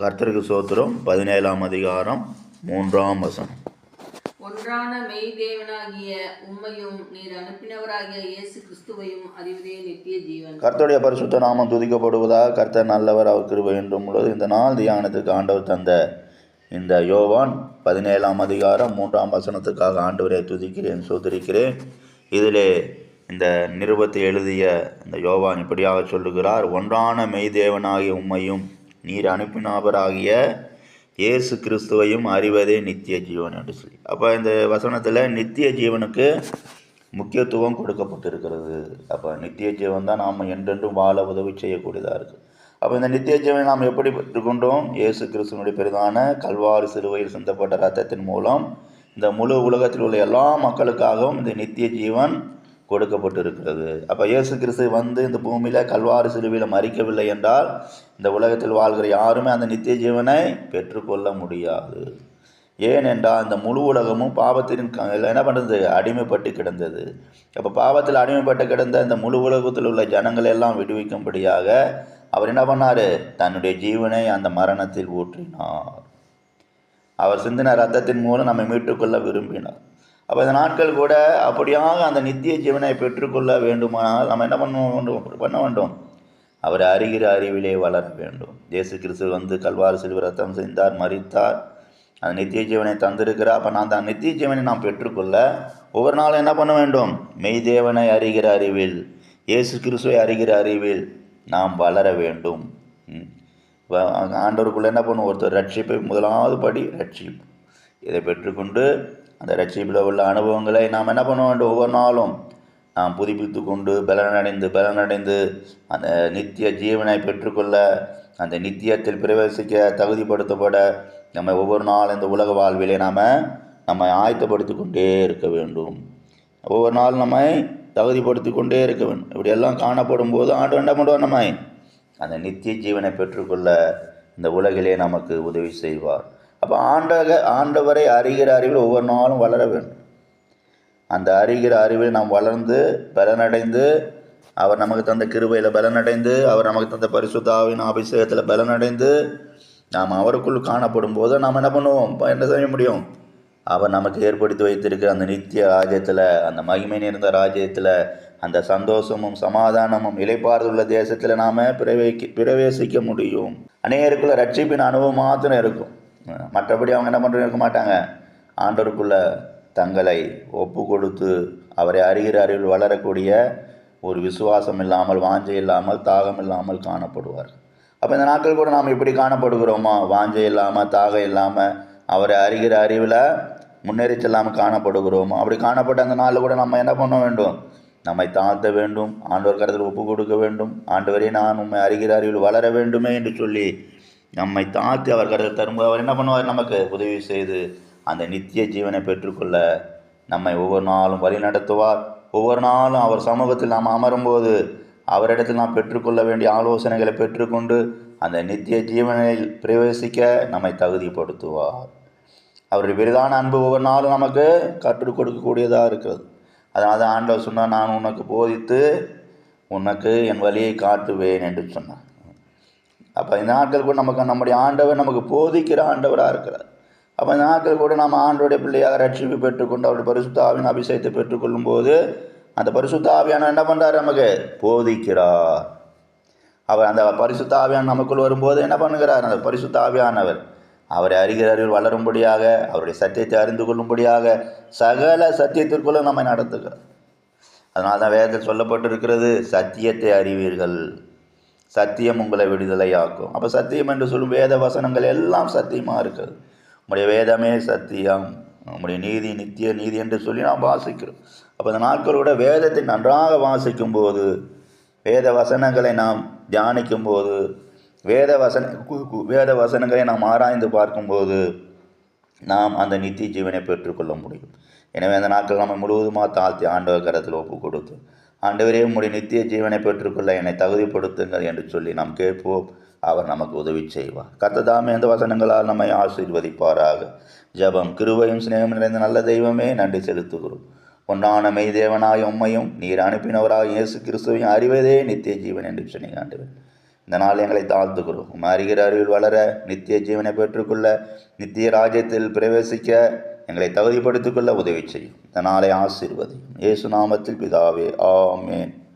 கர்த்தருக்கு சோத்திரம். 17ஆம் அதிகாரம் 3ஆம் வசனம். ஒன்றான மெய் தேவனாகிய உம்மையும் நீர் அனுப்பினவராகிய இயேசு கிறிஸ்துவையும் அறிவதே நித்திய ஜீவன். கர்த்தருடைய பரிசுத்த நாமம் துதிக்கப்படுவதாக. கர்த்தர் நல்லவர், அவர் கிருபை என்றும் உள்ளது. இந்த நாள் தியானத்துக்கு ஆண்டவர் தந்த இந்த யோவான் 17ஆம் அதிகாரம் 3ஆம் வசனத்துக்காக ஆண்டவரை துதிக்கிறேன், சோதரிக்கிறேன். இதிலே இந்த நிருபத்தை எழுதிய இந்த யோவான் இப்படியாக சொல்லுகிறார்: ஒன்றான மெய் தேவனாகிய உம்மையும் நீர் அனுப்பினவராகிய இயேசு கிறிஸ்துவையும் அறிவதே நித்திய ஜீவன் என்று சொல்லி. அப்போ இந்த வசனத்தில் நித்திய ஜீவனுக்கு முக்கியத்துவம் கொடுக்கப்பட்டிருக்கிறது. அப்போ நித்திய ஜீவன் தான் நாம் என்றென்றும் வாழ உதவி செய்யக்கூடியதாக இருக்குது. அப்போ இந்த நித்திய ஜீவனை நாம் எப்படி பெற்றுக்கொண்டோம்? இயேசு கிறிஸ்துவனுடைய பெரிதான கல்வாரி சிலுவையில் சிந்தப்பட்ட இரத்தத்தின் மூலம் இந்த முழு உலகத்தில் உள்ள எல்லா மக்களுக்காகவும் இந்த நித்திய ஜீவன் கொடுக்கப்பட்டிருக்கிறது. அப்போ இயேசு கிறிஸ்து வந்து இந்த பூமியில் கல்வாரி சிலுவையில் மறிக்கவில்லை என்றால் இந்த உலகத்தில் வாழ்கிற யாருமே அந்த நித்திய ஜீவனை பெற்றுக்கொள்ள முடியாது. ஏனென்றால் இந்த முழு உலகமும் பாவத்தின் என்ன பண்ணுறது, அடிமைப்பட்டு கிடந்தது. அப்போ பாவத்தில் அடிமைப்பட்டு கிடந்த இந்த முழு உலகத்தில் உள்ள ஜனங்களை எல்லாம் விடுவிக்கும்படியாக அவர் என்ன பண்ணார்? தன்னுடைய ஜீவனை அந்த மரணத்தில் ஊற்றினார். அவர் சிந்தின ரத்தத்தின் மூலம் நம்மை மீட்டுக்கொள்ள விரும்பினார். அப்போ இந்த நாட்கள் கூட அப்படியாக அந்த நித்திய ஜீவனை பெற்றுக்கொள்ள வேண்டுமானால் நம்ம என்ன பண்ண வேண்டும்? அவர் அறிகிற அறிவிலே வளர வேண்டும். இயேசு கிறிஸ்து வந்து கல்வாரி சிலுவை ரத்தம் செய்தார், மரித்தார், அந்த நித்திய ஜீவனை தந்திருக்கிறார். அப்போ நான் அந்த நித்திய ஜீவனை நாம் பெற்றுக்கொள்ள ஒவ்வொரு நாளும் என்ன பண்ண வேண்டும்? மெய் தேவனை அறிகிற அறிவில், இயேசு கிறிஸ்துவை அறிகிற அறிவில் நாம் வளர வேண்டும். ஆண்டவருக்குள்ளே என்ன பண்ணுவோம்? ஒருத்தர் ரட்சிப்பை முதலாவது படி ரட்சிப்பு. இதை பெற்றுக்கொண்டு அந்த ரட்சிப்பில் உள்ள அனுபவங்களை நாம் என்ன பண்ண வேண்டும்? ஒவ்வொரு நாளும் நாம் புதுப்பித்து கொண்டு பலனடைந்து அந்த நித்திய ஜீவனை பெற்றுக்கொள்ள, அந்த நித்தியத்தில் பிரவேசிக்க தகுதிப்படுத்தப்பட நம்ம ஒவ்வொரு நாள் இந்த உலக வாழ்விலே நம்மை ஆயத்தப்படுத்தி கொண்டே இருக்க வேண்டும். ஒவ்வொரு நாள் நம்மை தகுதிப்படுத்தி கொண்டே இருக்க வேண்டும். இப்படியெல்லாம் காணப்படும் போது ஆண்டவர் என்ன பண்ணுவார்? நம்மை அந்த நித்திய ஜீவனை பெற்றுக்கொள்ள இந்த உலகிலே நமக்கு உதவி செய்வார். அப்போ ஆண்டவரை அறிகிற அறிவில் ஒவ்வொரு நாளும் வளர வேண்டும். அந்த அறிகிற அறிவில் நாம் வளர்ந்து பலனடைந்து, அவர் நமக்கு தந்த கிருபையில் பலனடைந்து, அவர் நமக்கு தந்த பரிசுத்த ஆவியின் அபிஷேகத்தில் பலனடைந்து நாம் அவருக்குள் காணப்படும் போது நாம் என்ன பண்ணுவோம்? என்ன செய்ய முடியும்? அவர் நமக்கு ஏற்படுத்தி வைத்திருக்கிற அந்த நித்திய ராஜ்யத்தில், அந்த மகிமை நிறைந்த ராஜ்யத்தில், அந்த சந்தோஷமும் சமாதானமும் இளைப்பாறுதலுள்ள தேசத்தில் நாம் பிரவேசிக்க முடியும். அநேகருக்குள்ள ரட்சிப்பின் அனுபவம் மாத்திரம் இருக்கும். மற்றபடி அவங்க என்ன பண்ணுறது இருக்க மாட்டாங்க. ஆண்டவருக்குள்ள தங்களை ஒப்பு கொடுத்து அவரை அறிகிற அறிவில் வளரக்கூடிய ஒரு விசுவாசம் இல்லாமல், வாஞ்சை இல்லாமல், தாகம் இல்லாமல் காணப்படுவார். அப்போ இந்த நாட்கள் கூட நாம் இப்படி காணப்படுகிறோமா? வாஞ்சை இல்லாமல், தாகம் இல்லாமல், அவரை அறிகிற அறிவில் முன்னேறி செல்லாமல் காணப்படுகிறோமா? அப்படி காணப்பட்ட அந்த நாளில் கூட நம்ம என்ன பண்ண வேண்டும்? நம்மை தாழ்த்த வேண்டும், ஆண்டவர் கருத்தில் ஒப்பு கொடுக்க வேண்டும். ஆண்டவரே, நான் உண்மை அறிகிற அறிவில் வளர வேண்டுமே என்று சொல்லி நம்மை தாழ்த்தி அவர் கருத்தில் தரும்போது அவர் என்ன பண்ணுவார்? நமக்கு உதவி செய்து அந்த நித்திய ஜீவனை பெற்றுக்கொள்ள நம்மை ஒவ்வொரு நாளும் வழி நடத்துவார். ஒவ்வொரு நாளும் அவர் சமூகத்தில் நாம் அமரும்போது அவரிடத்தில் நாம் பெற்றுக்கொள்ள வேண்டிய ஆலோசனைகளை பெற்றுக்கொண்டு அந்த நித்திய ஜீவனில் பிரவேசிக்க நம்மை தகுதிப்படுத்துவார். அவருடைய பெரிதான அன்பு ஒவ்வொரு நாளும் நமக்கு கற்றுக் கொடுக்கக்கூடியதாக இருக்கிறது. அதனால் தான் ஆண்டவர் சொன்னார், நான் உனக்கு போதித்து உனக்கு என் வழியை காட்டுவேன் என்று சொன்னார். அப்போ இந்த நாட்கள் கூட நம்முடைய ஆண்டவர் நமக்கு போதிக்கிற ஆண்டவராக இருக்கிறார். அப்போ இந்த நாட்கள் கூட நம்ம ஆண்டவருடைய பிள்ளையாக ரட்சிப்பு பெற்றுக்கொண்டு அவருடைய பரிசுத்த ஆவியின் அபிஷேகத்தை பெற்றுக்கொள்ளும் போது அந்த பரிசுத்த ஆவியான என்ன பண்ணுறார்? நமக்கு போதிக்கிறார். அவர் அந்த பரிசுத்த ஆவியான நமக்குள் வரும்போது என்ன பண்ணுகிறார்? அந்த பரிசுத்த ஆவியானவர் அவரை அறிகிற அறிவில் வளரும்படியாக, அவருடைய சத்தியத்தை அறிந்து கொள்ளும்படியாக சகல சத்தியத்திற்குள்ள நம்மை நடத்துகிறார். அதனால தான் வேதத்தில் சொல்லப்பட்டிருக்கிறது, சத்தியத்தை அறிவீர்கள், சத்தியம் உங்களை விடுதலையாக்கும். அப்போ சத்தியம் என்று சொல்லும் வேத வசனங்கள் எல்லாம் சத்தியமாக இருக்கிறது. உங்களுடைய வேதமே சத்தியம், உங்களுடைய நீதி நித்திய நீதி என்று சொல்லி நாம் வாசிக்கிறோம். அப்போ இந்த நாட்களோட வேதத்தை நன்றாக வாசிக்கும் போது, வேத வசனங்களை நாம் தியானிக்கும் போது, வேத வசனங்களை நாம் ஆராய்ந்து பார்க்கும்போது நாம் அந்த நித்திய ஜீவனை பெற்றுக்கொள்ள முடியும். எனவே அந்த நாட்கள் நம்ம முழுவதுமாக தாழ்த்தி ஆண்டவர் கரத்தில் ஒப்பு கொடுத்து, ஆண்டவரே, உம்முடைய நித்திய ஜீவனை பெற்றுக்கொள்ள என்னை தகுதிப்படுத்துங்கள் என்று சொல்லி நாம் கேட்போம். அவர் நமக்கு உதவி செய்வார். கர்த்தர் எந்த வசனங்களால் நம்மை ஆசீர்வதிப்பாராக. ஜெபம். கிருபையும் சிநேகம் நிறைந்த நல்ல தெய்வமே, நன்றி செலுத்துகிறோம். ஒன்றான மெய் தேவனாய் உம்மையும் நீர் அனுப்பினவராக இயேசு கிறிஸ்துவையும் அறிவதே நித்திய ஜீவன் என்று சொன்னீங்க ஆண்டவர். இந்த நாள் எங்களை தாழ்த்துக்கிறோம். உம்மை அறிகிற அறிவில் வளர, நித்திய ஜீவனை பெற்றுக்கொள்ள, நித்திய ராஜ்யத்தில் பிரவேசிக்க எங்களை தகுதிப்படுத்திக் கொள்ள உதவி செய்யும். இந்த நாளை ஆசீர்வதியும். இயேசு நாமத்தில் பிதாவே, ஆமென்.